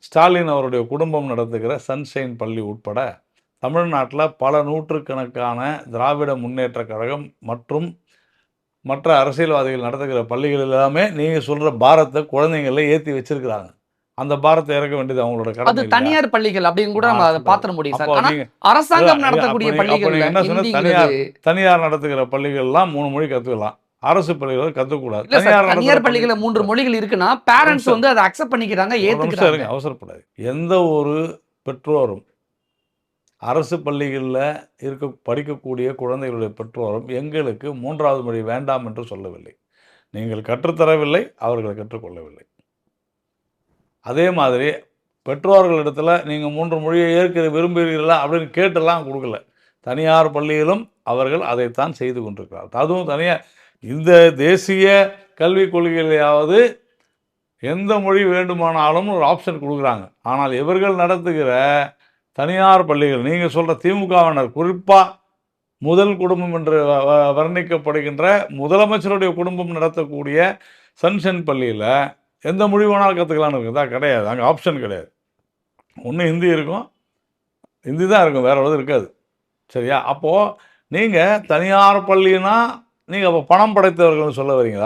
ஸ்டாலின் அவருடைய குடும்பம் நடத்துகிற சன்ஷைன் பள்ளி உட்பட தமிழ்நாட்டில் பல நூற்றுக்கணக்கான திராவிட முன்னேற்ற கழகம் மற்றும் மற்ற அரசியல்வாதிகள் நடத்துகிற பள்ளிகள் எல்லாமே நீங்கள் சொல்கிற பாரத்தை குழந்தைங்கள ஏற்றி வச்சிருக்கிறாங்க. அந்த பாரத்தை இறக்க வேண்டியது அவங்களோட அது கடமை இல்லையா? தனியார் பள்ளிகள் அப்படின்னு கூட நம்ம அதை பாத்திர முடியும் அப்போ சார். ஆனா நீங்க அரசாங்கம் அப்ப நடத்தக்கூடிய நீங்க பள்ளிகள்ல என்ன சொன்ன ஹிந்திங்கிறது தனியார் நடத்துகிற பள்ளிகள்லாம் 3 மொழி கத்துக்கலாம். அரசு பள்ளிகள் கத்துக்கூடாது. இல்ல சார். தனியார் நடத்துகிற தனியார் பள்ளிகள்ல 3 மொழிகள் இருக்குன்னா பேரண்ட்ஸ் வந்து அதை அக்செப்ட் பண்ணிக்கிறாங்க, ஒரு நிமிஷம் ஏத்துக்கிறாங்க. இருங்க, அவசரப்படாது. எந்த ஒரு பெற்றோரும் அரசு பள்ளிகளில் படிக்கக்கூடிய குழந்தைகளுடைய பெற்றோரும் எங்களுக்கு 3வது மொழி வேண்டாம் என்று சொல்லவில்லை. நீங்கள் கற்றுத்தரவில்லை, அவர்கள் கற்றுக்கொள்ளவில்லை. அதே மாதிரி பெற்றோர்களிடத்தில் நீங்கள் 3 மொழியை ஏற்க விரும்புகிறீர்களா அப்படின்னு கேட்டெல்லாம் கொடுக்கல. தனியார் பள்ளியிலும் அவர்கள் அதைத்தான் செய்து கொண்டிருக்கிறார்கள். அதுவும் தனியார் இந்த தேசிய கல்விக் கொள்கையிலேயாவது எந்த மொழி வேண்டுமானாலும் ஒரு ஆப்ஷன் கொடுக்குறாங்க. ஆனால் இவர்கள் நடத்துகிற தனியார் பள்ளிகள், நீங்கள் சொல்கிற திமுகவினர், குறிப்பாக முதல் குடும்பம் என்று வர்ணிக்கப்படுகின்ற முதலமைச்சருடைய குடும்பம் நடத்தக்கூடிய சன்ஷைன் பள்ளியில் எந்த மொழி வேணாலும் கற்றுக்கலான்னு இருக்குதா? கிடையாது. அங்கே ஆப்ஷன் கிடையாது. ஒன்று ஹிந்தி இருக்கும், ஹிந்தி தான் இருக்கும், வேறு எதுவும் இருக்காது. சரியா? அப்போது நீங்கள் தனியார் பள்ளினா நீங்கள் அப்போ பணம் படைத்தவர்கள்னு சொல்ல வரீங்களா?